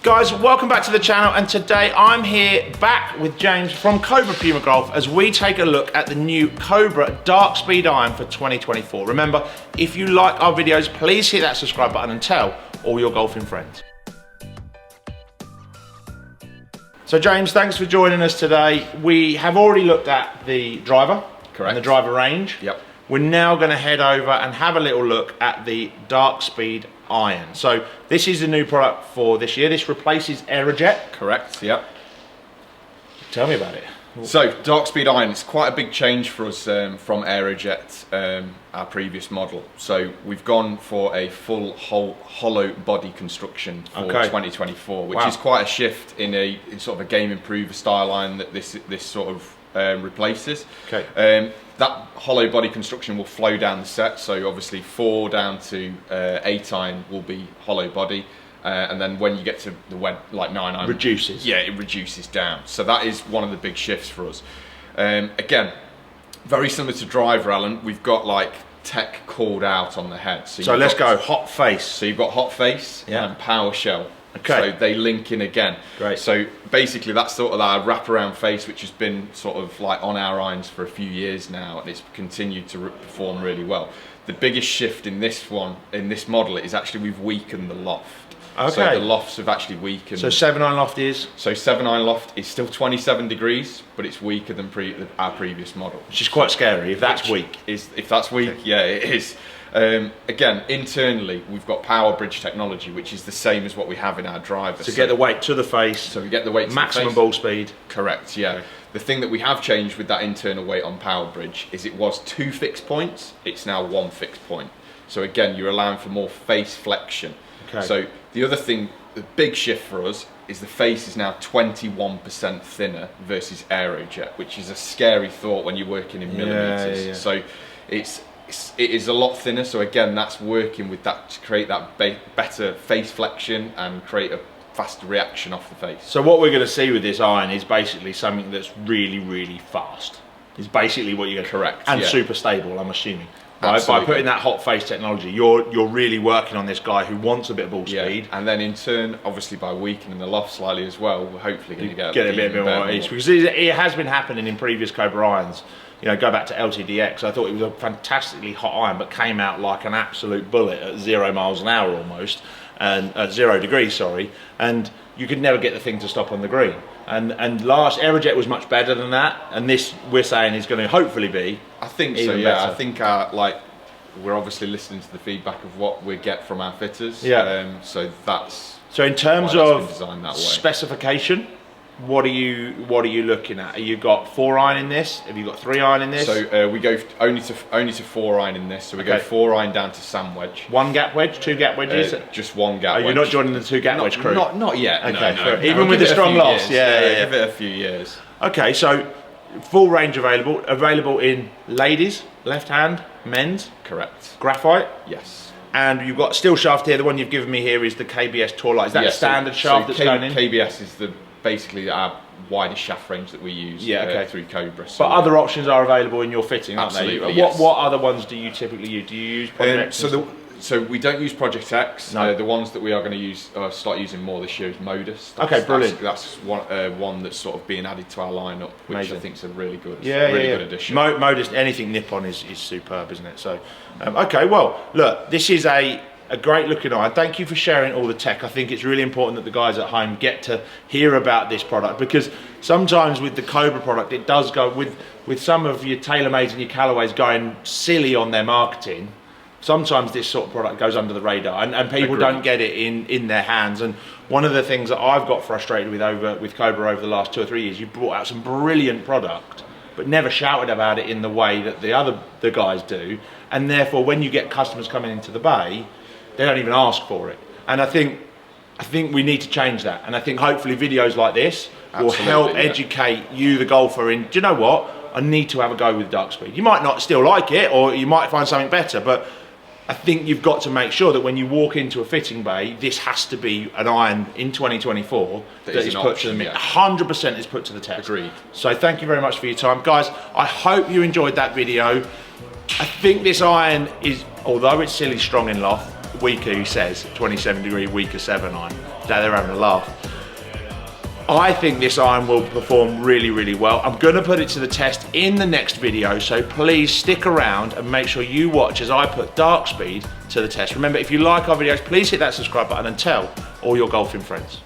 Guys, welcome back to the channel, and today I'm here back with James from Cobra Puma Golf as we take a look at the new Cobra Darkspeed iron for 2024. Remember, if you like our videos, please hit that subscribe button and tell all your golfing friends. So James, thanks for joining us today. We have already looked at the driver. Correct. And the driver range. Yep. We're now going to head over and have a little look at the Darkspeed iron. So this is the new product for this year. This replaces Aerojet. Correct, yep. Tell me about it. So Darkspeed iron is quite a big change for us from Aerojet, our previous model. So we've gone for a full hollow body construction for 2024, which is quite a shift in sort of a game improver style iron that this sort of replaces. Okay. That hollow body construction will flow down the set, so obviously 4 down to 8 iron will be hollow body, and then when you get to the like 9 iron, reduces. Yeah, it reduces down. So that is one of the big shifts for us. Again, very similar to driver, Alan. We've got like tech called out on the head. So let's go hot face. So you've got hot face and PWRSHELL. Okay. So they link in again. Great. So basically that's sort of our wraparound face, which has been sort of like on our irons for a few years now, and it's continued to perform really well. The biggest shift in this model is actually we've weakened the loft. Okay. So the lofts have actually weakened. So 7-iron loft is? So 7-iron loft is still 27 degrees, but it's weaker than our previous model. Which is quite scary if that's weak. If that's weak, okay. Yeah, it is. Again, internally, we've got PWR-BRIDGE technology, which is the same as what we have in our driver. So get the weight to the face. So we get the weight to maximum the face. ball speed. Correct, yeah. Okay. The thing that we have changed with that internal weight on PWR-BRIDGE is it was 2 fixed points, it's now 1 fixed point. So again, you're allowing for more face flexion. Okay. So the other thing, the big shift for us, is the face is now 21% thinner versus Aerojet, which is a scary thought when you're working in millimeters. Yeah. So it is a lot thinner. So again, that's working with that to create that better face flexion and create a faster reaction off the face. So what we're going to see with this iron is basically something that's really, really fast. Is basically what you're going to correct and super stable, I'm assuming. Right? By putting that hot face technology, you're really working on this guy who wants a bit of ball speed. And then in turn, obviously by weakening the loft slightly as well, we're hopefully going to get a bit more ease, because it has been happening in previous Cobra irons. You know, go back to LTDX. I thought it was a fantastically hot iron, but came out like an absolute bullet at 0 miles an hour almost, and at 0 degrees, sorry. And you could never get the thing to stop on the green. And last Aerojet was much better than that, and this we're saying is going to hopefully be. I think so. Yeah, better. I think we're obviously listening to the feedback of what we get from our fitters. Yeah. So that's. So in terms of specification, what are you looking at? Have you got 4 iron in this? Have you got 3 iron in this? So we go only to 4 iron in this. So we go 4 iron down to sand wedge. 1 gap wedge, 2 gap wedges? Just 1 gap wedge. You're not joining the 2 gap wedge crew? Not yet. Okay. No. Even with the strong loss. Yeah. Give it a few years. Okay. So full range available in ladies, left hand, men's. Correct. Graphite. Yes. And you've got steel shaft here. The one you've given me here is the KBS Tour Light. Is that a standard shaft that's going in? KBS is basically our widest shaft range that we use through Cobra. So but other options are available in your fitting, aren't absolutely, they? Yes. What other ones do you typically use? Do you use Project X? So we don't use Project X. No. The ones that we are going to use, start using more this year is Modus. Okay, brilliant. That's one that's sort of being added to our lineup, which I think is a really good, good addition. Modus, anything Nippon is superb, isn't it? So, okay, well, look, this is a great looking iron. Thank you for sharing all the tech. I think it's really important that the guys at home get to hear about this product, because sometimes with the Cobra product, it does go with some of your TaylorMades and your Callaways going silly on their marketing. Sometimes this sort of product goes under the radar, and people don't get it in their hands. And one of the things that I've got frustrated with Cobra over the last 2 or 3 years, you brought out some brilliant product, but never shouted about it in the way that the guys do. And therefore, when you get customers coming into the bay, they don't even ask for it. And I think we need to change that. And I think hopefully videos like this will help educate you, the golfer, in, do you know what? I need to have a go with Darkspeed. You might not still like it, or you might find something better, but I think you've got to make sure that when you walk into a fitting bay, this has to be an iron in 2024 that is put to the 100% is put to the test. Agreed. So thank you very much for your time, guys. I hope you enjoyed that video. I think this iron is, although it's silly strong in loft, weaker, he says, 27 degree weaker 7 iron. They're having a laugh. I think this iron will perform really, really well. I'm gonna put it to the test in the next video, so please stick around and make sure you watch as I put Darkspeed to the test. Remember, if you like our videos, please hit that subscribe button and tell all your golfing friends.